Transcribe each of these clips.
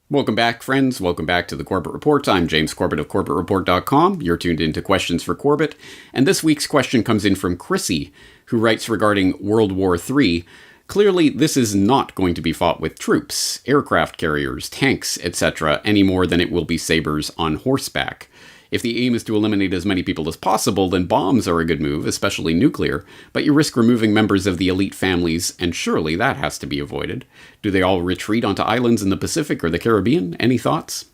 Welcome back, friends. Welcome back to the Corbett Report. I'm James Corbett of corbettreport.com. You're tuned into Questions for Corbett. And this week's question comes in from Chrissy, who writes regarding World War III. Clearly, this is not going to be fought with troops, aircraft carriers, tanks, etc., any more than it will be sabers on horseback. If the aim is to eliminate as many people as possible, then bombs are a good move, especially nuclear, but you risk removing members of the elite families, and surely that has to be avoided. Do they all retreat onto islands in the Pacific or the Caribbean? Any thoughts?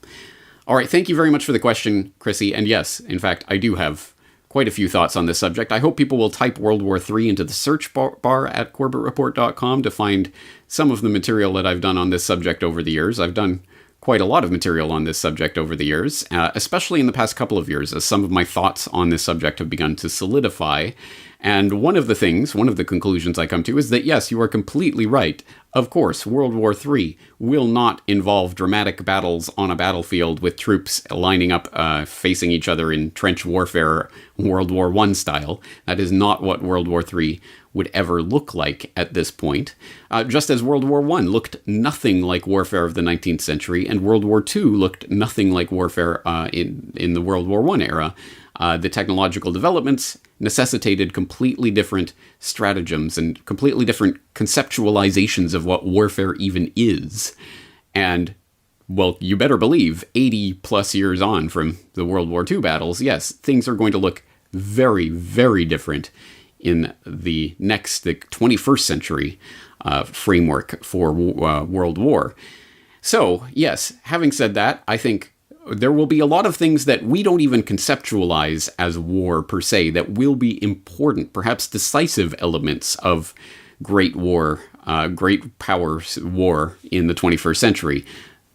All right, thank you very much for the question, Chrissy, and yes, in fact, I do have quite a few thoughts on this subject. I hope people will type World War III into the search bar at corbettreport.com to find some of the material that I've done on this subject over the years. I've done quite a lot of material on this subject over the years, especially in the past couple of years, as some of my thoughts on this subject have begun to solidify. And one of the conclusions I come to is that, yes, you are completely right. Of course, World War III will not involve dramatic battles on a battlefield with troops lining up, facing each other in trench warfare, World War I style. That is not what World War III would ever look like at this point. Just as World War I looked nothing like warfare of the 19th century, and World War II looked nothing like warfare in the World War I era. The technological developments necessitated completely different stratagems and completely different conceptualizations of what warfare even is. And, well, you better believe, 80 plus years on from the World War II battles, yes, things are going to look very, very different in the 21st century framework for World War. So, yes, having said that, I think there will be a lot of things that we don't even conceptualize as war per se that will be important, perhaps decisive elements of great war, great power war in the 21st century.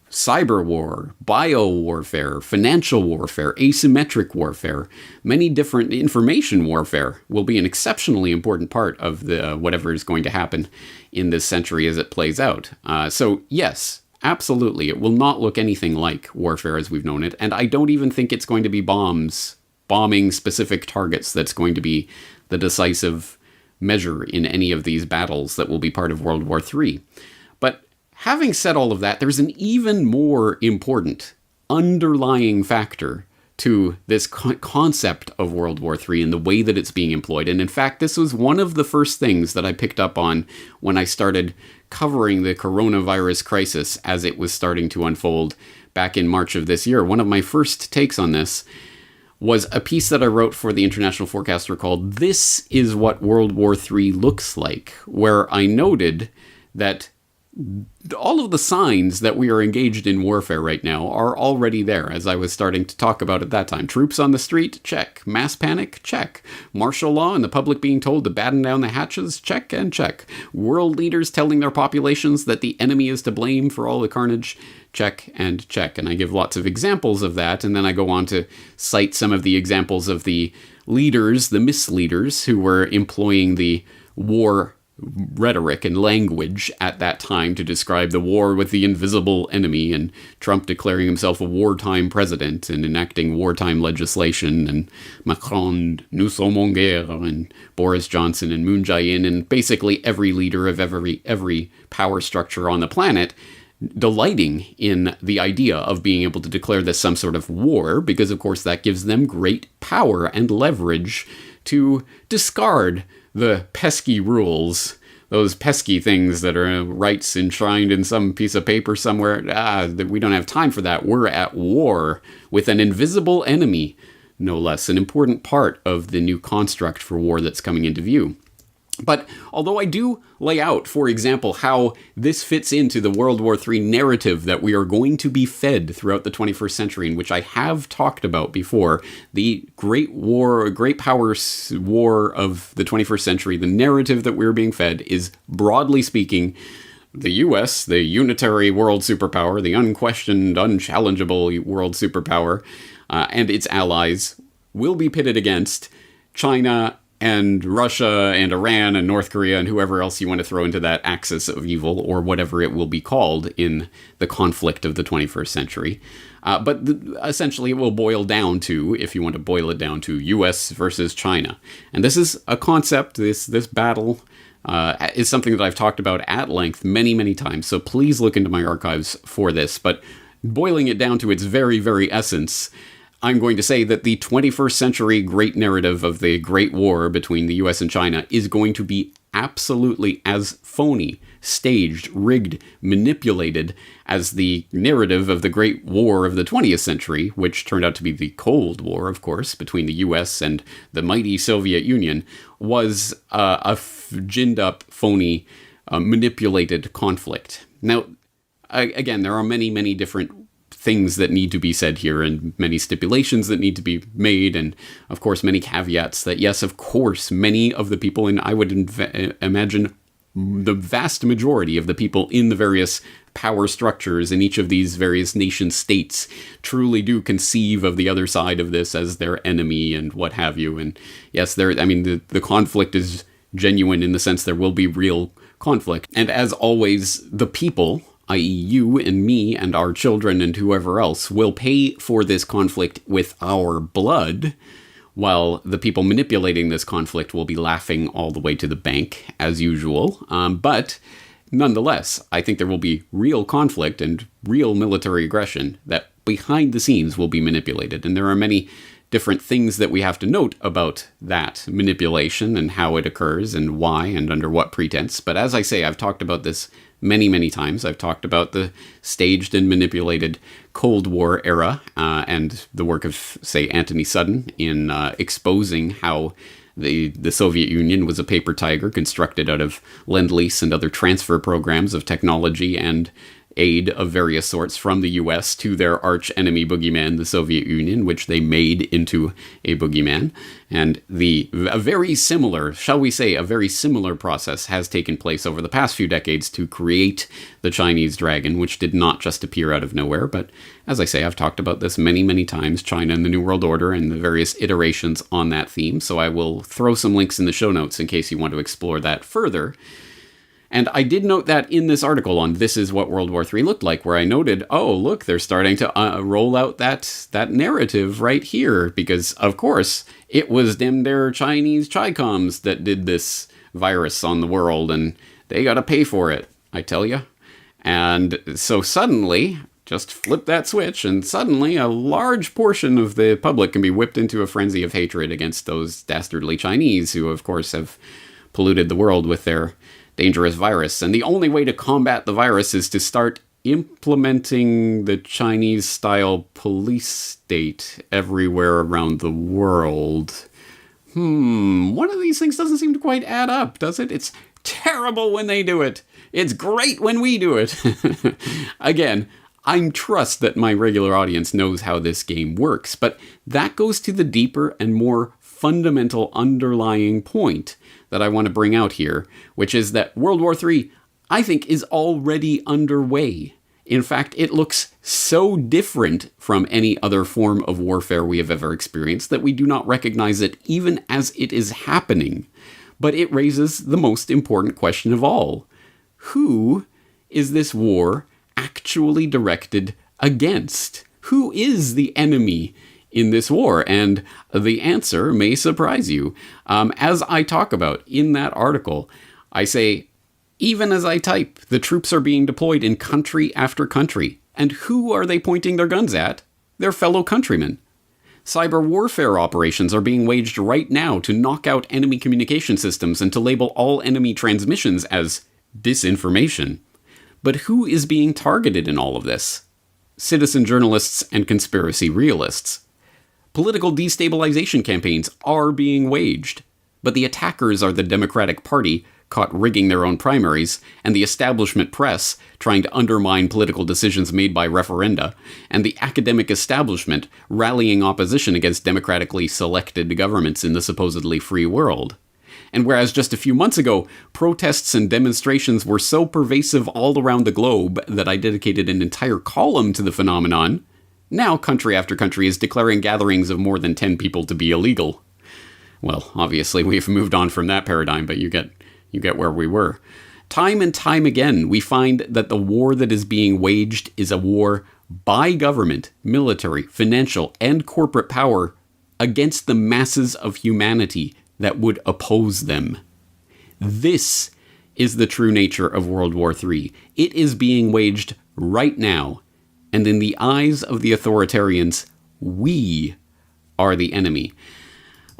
Cyber war, bio warfare, financial warfare, asymmetric warfare, many different information warfare will be an exceptionally important part of the whatever is going to happen in this century as it plays out. So yes, absolutely, it will not look anything like warfare as we've known it, and I don't even think it's going to be bombing specific targets that's going to be the decisive measure in any of these battles that will be part of World War III. But having said all of that, there's an even more important underlying factor to this concept of World War III and the way that it's being employed. And in fact, this was one of the first things that I picked up on when I started covering the coronavirus crisis as it was starting to unfold back in March of this year. One of my first takes on this was a piece that I wrote for the International Forecaster called "This is what World War III looks like," where I noted that all of the signs that we are engaged in warfare right now are already there, as I was starting to talk about at that time. Troops on the street? Check. Mass panic? Check. Martial law and the public being told to batten down the hatches? Check and check. World leaders telling their populations that the enemy is to blame for all the carnage? Check and check. And I give lots of examples of that, and then I go on to cite some of the examples of the leaders, the misleaders, who were employing the war rhetoric and language at that time to describe the war with the invisible enemy, and Trump declaring himself a wartime president and enacting wartime legislation, and Macron, nous sommes en guerre, and Boris Johnson and Moon Jae-in, and basically every leader of every power structure on the planet delighting in the idea of being able to declare this some sort of war, because of course that gives them great power and leverage to discard the pesky rules, those pesky things that are rights enshrined in some piece of paper somewhere. We don't have time for that. We're at war with an invisible enemy, no less, an important part of the new construct for war that's coming into view. But although I do lay out, for example, how this fits into the World War III narrative that we are going to be fed throughout the 21st century, in which I have talked about before, the great power war of the 21st century, the narrative that we're being fed is, broadly speaking, the US, the unitary world superpower, the unquestioned, unchallengeable world superpower, and its allies will be pitted against China and Russia and Iran and North Korea and whoever else you want to throw into that axis of evil, or whatever it will be called in the conflict of the 21st century. But essentially it will boil down to, if you want to boil it down to, US versus China. And this is a concept, this battle is something that I've talked about at length many, many times, so please look into my archives for this. But boiling it down to its very, very essence, I'm going to say that the 21st century great narrative of the Great War between the US and China is going to be absolutely as phony, staged, rigged, manipulated as the narrative of the Great War of the 20th century, which turned out to be the Cold War, of course, between the US and the mighty Soviet Union, was a ginned up, phony, manipulated conflict. Now, again, there are many, many different things that need to be said here and many stipulations that need to be made, and of course many caveats that, yes, of course, many of the people, and I would imagine the vast majority of the people in the various power structures in each of these various nation states truly do conceive of the other side of this as their enemy and what have you. And yes, the conflict is genuine in the sense there will be real conflict. And as always, the people, i.e. you and me and our children and whoever else, will pay for this conflict with our blood, while the people manipulating this conflict will be laughing all the way to the bank, as usual. But nonetheless, I think there will be real conflict and real military aggression that behind the scenes will be manipulated. And there are many different things that we have to note about that manipulation and how it occurs and why and under what pretense. But as I say, I've talked about this many, many times. I've talked about the staged and manipulated Cold War era and the work of, say, Anthony Sutton in exposing how the Soviet Union was a paper tiger constructed out of Lend-Lease and other transfer programs of technology and aid of various sorts from the US to their arch enemy boogeyman, the Soviet Union, which they made into a boogeyman. And a very similar process has taken place over the past few decades to create the Chinese dragon, which did not just appear out of nowhere. But as I say, I've talked about this many, many times, China and the New World Order and the various iterations on that theme. So I will throw some links in the show notes in case you want to explore that further. And I did note that in this article on This Is What World War III Looked Like, where I noted, oh, look, they're starting to roll out that narrative right here, because, of course, it was them there Chinese Chi-Coms that did this virus on the world, and they gotta pay for it, I tell you. And so suddenly, just flip that switch, and suddenly a large portion of the public can be whipped into a frenzy of hatred against those dastardly Chinese, who, of course, have polluted the world with their dangerous virus. And the only way to combat the virus is to start implementing the Chinese-style police state everywhere around the world. One of these things doesn't seem to quite add up, does it? It's terrible when they do it. It's great when we do it. Again, I trust that my regular audience knows how this game works, but that goes to the deeper and more fundamental underlying point that I want to bring out here, which is that World War III, I think, is already underway. In fact, it looks so different from any other form of warfare we have ever experienced that we do not recognize it even as it is happening. But it raises the most important question of all. Who is this war actually directed against? Who is the enemy in this war? And the answer may surprise you. As I talk about in that article, I say, even as I type, the troops are being deployed in country after country. And who are they pointing their guns at? Their fellow countrymen. Cyber warfare operations are being waged right now to knock out enemy communication systems and to label all enemy transmissions as disinformation. But who is being targeted in all of this? Citizen journalists and conspiracy realists. Political destabilization campaigns are being waged, but the attackers are the Democratic Party, caught rigging their own primaries, and the establishment press, trying to undermine political decisions made by referenda, and the academic establishment, rallying opposition against democratically selected governments in the supposedly free world. And whereas just a few months ago, protests and demonstrations were so pervasive all around the globe that I dedicated an entire column to the phenomenon, now country after country is declaring gatherings of more than 10 people to be illegal. Well, obviously we've moved on from that paradigm, but you get where we were. Time and time again, we find that the war that is being waged is a war by government, military, financial, and corporate power against the masses of humanity that would oppose them. This is the true nature of World War III. It is being waged right now, and in the eyes of the authoritarians, we are the enemy.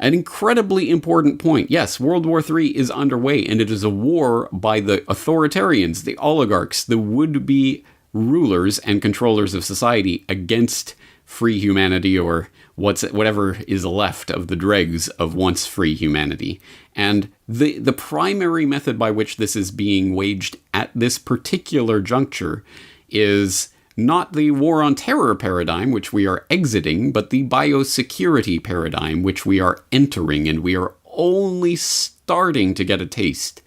An incredibly important point. Yes, World War III is underway, and it is a war by the authoritarians, the oligarchs, the would-be rulers and controllers of society against free humanity, or whatever is left of the dregs of once free humanity. And the primary method by which this is being waged at this particular juncture is not the war on terror paradigm, which we are exiting, but the biosecurity paradigm, which we are entering, and we are only starting to get a taste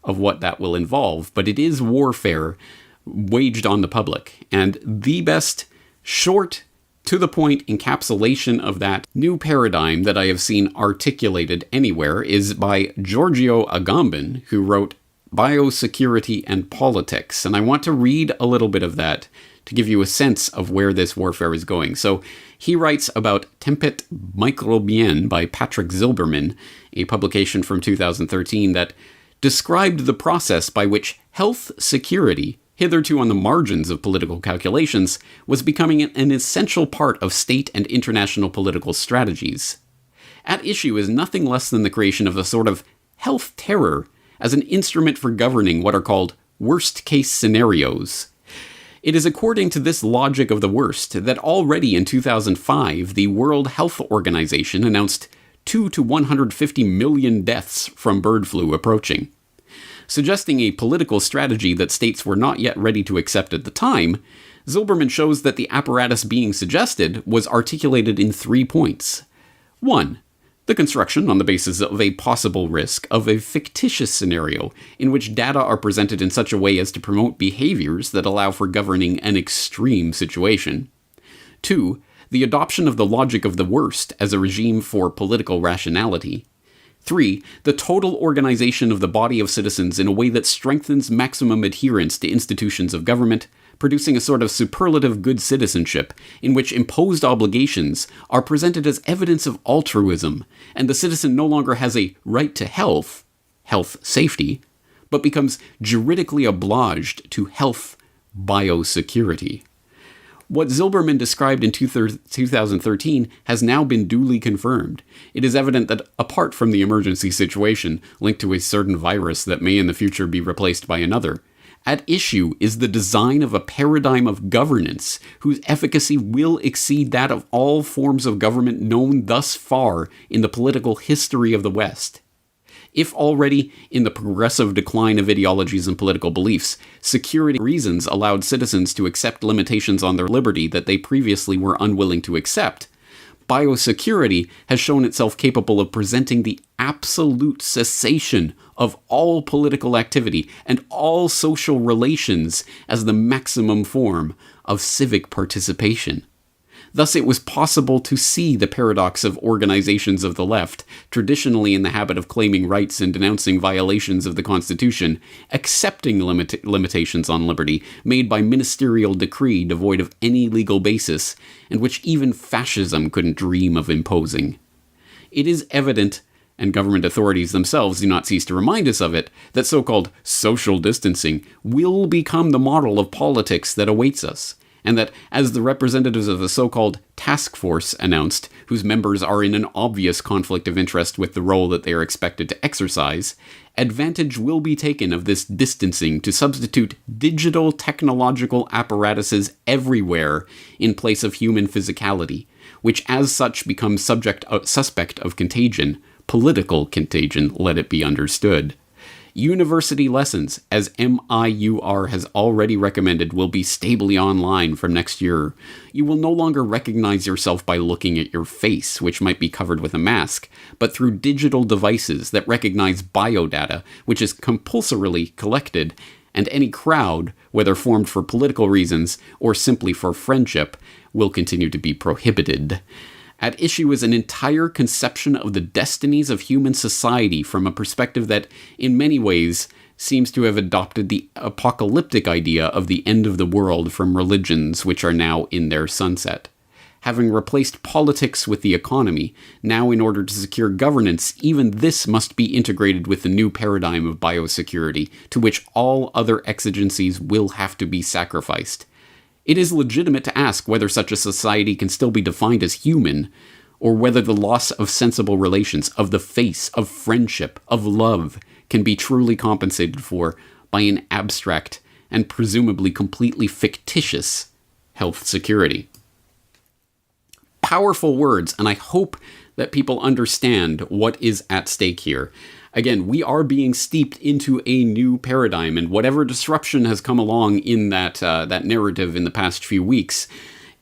of what that will involve. But it is warfare waged on the public, and the best short, to-the-point encapsulation of that new paradigm that I have seen articulated anywhere is by Giorgio Agamben, who wrote Biosecurity and Politics. And I want to read a little bit of that to give you a sense of where this warfare is going. So he writes about Tempête microbienne by Patrick Zilberman, a publication from 2013 that described the process by which health security, hitherto on the margins of political calculations, was becoming an essential part of state and international political strategies. At issue is nothing less than the creation of a sort of health terror as an instrument for governing what are called worst-case scenarios. It is according to this logic of the worst that already in 2005, the World Health Organization announced 2 to 150 million deaths from bird flu approaching. Suggesting a political strategy that states were not yet ready to accept at the time, Zilberman shows that the apparatus being suggested was articulated in 3 points. 1. The construction on the basis of a possible risk of a fictitious scenario in which data are presented in such a way as to promote behaviors that allow for governing an extreme situation. 2. The adoption of the logic of the worst as a regime for political rationality. 3. The total organization of the body of citizens in a way that strengthens maximum adherence to institutions of government, producing a sort of superlative good citizenship in which imposed obligations are presented as evidence of altruism, and the citizen no longer has a right to health safety, but becomes juridically obliged to health biosecurity. What Zilberman described in 2013 has now been duly confirmed. It is evident that apart from the emergency situation linked to a certain virus that may in the future be replaced by another, at issue is the design of a paradigm of governance whose efficacy will exceed that of all forms of government known thus far in the political history of the West. If already in the progressive decline of ideologies and political beliefs, security reasons allowed citizens to accept limitations on their liberty that they previously were unwilling to accept, biosecurity has shown itself capable of presenting the absolute cessation of all political activity and all social relations as the maximum form of civic participation. Thus, it was possible to see the paradox of organizations of the left, traditionally in the habit of claiming rights and denouncing violations of the Constitution, accepting limitations on liberty made by ministerial decree devoid of any legal basis, and which even fascism couldn't dream of imposing. It is evident, and government authorities themselves do not cease to remind us of it, that so-called social distancing will become the model of politics that awaits us, and that, as the representatives of the so-called task force announced, whose members are in an obvious conflict of interest with the role that they are expected to exercise, advantage will be taken of this distancing to substitute digital technological apparatuses everywhere in place of human physicality, which as such becomes suspect of contagion, political contagion, let it be understood. University lessons, as MIUR has already recommended, will be stably online from next year. You will no longer recognize yourself by looking at your face, which might be covered with a mask, but through digital devices that recognize biodata, which is compulsorily collected, and any crowd, whether formed for political reasons or simply for friendship, will continue to be prohibited. At issue is an entire conception of the destinies of human society from a perspective that, in many ways, seems to have adopted the apocalyptic idea of the end of the world from religions which are now in their sunset. Having replaced politics with the economy, now in order to secure governance, even this must be integrated with the new paradigm of biosecurity, to which all other exigencies will have to be sacrificed. It is legitimate to ask whether such a society can still be defined as human, or whether the loss of sensible relations, of the face, of friendship, of love, can be truly compensated for by an abstract and presumably completely fictitious health security. Powerful words, and I hope that people understand what is at stake here. Again, we are being steeped into a new paradigm, and whatever disruption has come along in that narrative in the past few weeks,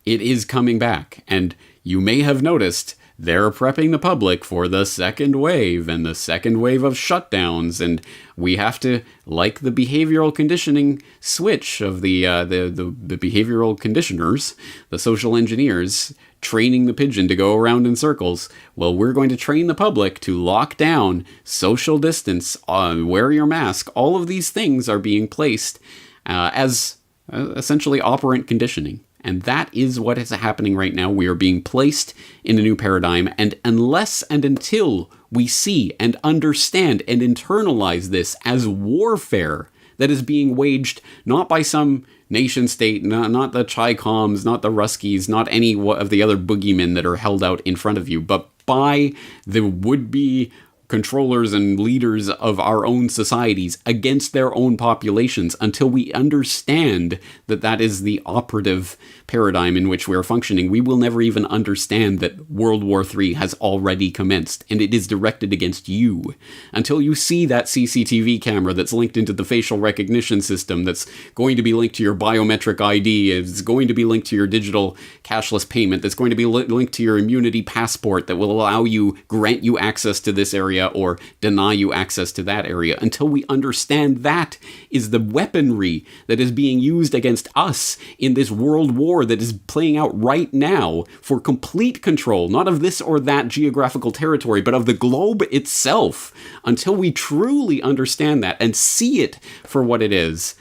it is coming back. And you may have noticed they're prepping the public for the second wave and the second wave of shutdowns, and we have to, like the behavioral conditioning switch of the behavioral conditioners, the social engineers, training the pigeon to go around in circles. Well, we're going to train the public to lock down, social distance, wear your mask. All of these things are being placed as essentially operant conditioning. And that is what is happening right now. We are being placed in a new paradigm. And unless and until we see and understand and internalize this as warfare that is being waged not by some nation state, not the Chi-Coms, not the Ruskies, not any of the other boogeymen that are held out in front of you, but by the would-be controllers and leaders of our own societies against their own populations, until we understand that that is the operative paradigm in which we are functioning, we will never even understand that World War III has already commenced, and it is directed against you. Until you see that CCTV camera that's linked into the facial recognition system, that's going to be linked to your biometric ID, it's going to be linked to your digital cashless payment, that's going to be linked to your immunity passport that will grant you access to this area or deny you access to that area. Until we understand that is the weaponry that is being used against us in this world war that is playing out right now for complete control, not of this or that geographical territory, but of the globe itself. Until we truly understand that and see it for what it is,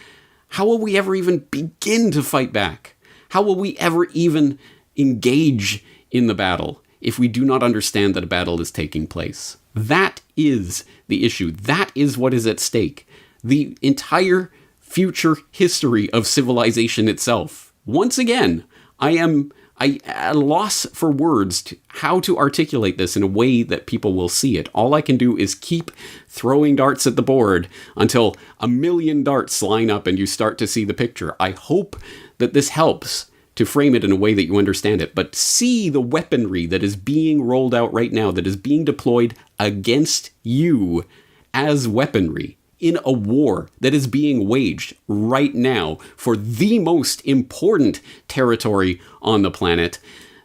how will we ever even begin to fight back? How will we ever even engage in the battle if we do not understand that a battle is taking place? That is the issue. That is what is at stake. The entire future history of civilization itself. Once again, I am at a loss for words how to articulate this in a way that people will see it. All I can do is keep throwing darts at the board until 1,000,000 darts line up and you start to see the picture. I hope that this helps to frame it in a way that you understand it, but see the weaponry that is being rolled out right now, that is being deployed against you as weaponry in a war that is being waged right now for the most important territory on the planet,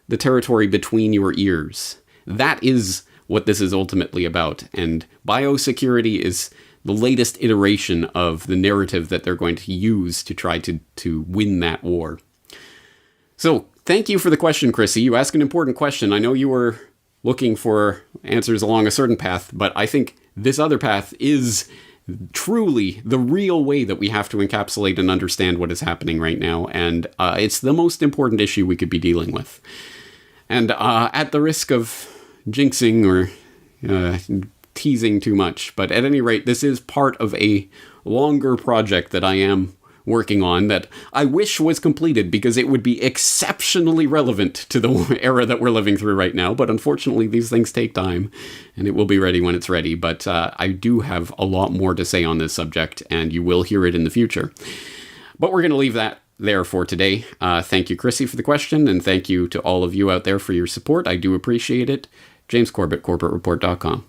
the territory between your ears. That is what this is ultimately about, and biosecurity is the latest iteration of the narrative that they're going to use to try to win that war. So, thank you for the question, Chrissy. You asked an important question. I know you were looking for answers along a certain path, but I think this other path is truly the real way that we have to encapsulate and understand what is happening right now, and it's the most important issue we could be dealing with. And at the risk of jinxing or teasing too much, but at any rate, this is part of a longer project that I am working on that I wish was completed because it would be exceptionally relevant to the era that we're living through right now. But unfortunately, these things take time and it will be ready when it's ready. But I do have a lot more to say on this subject and you will hear it in the future. But we're going to leave that there for today. Thank you, Chrissy, for the question. And thank you to all of you out there for your support. I do appreciate it. James Corbett, corbettreport.com.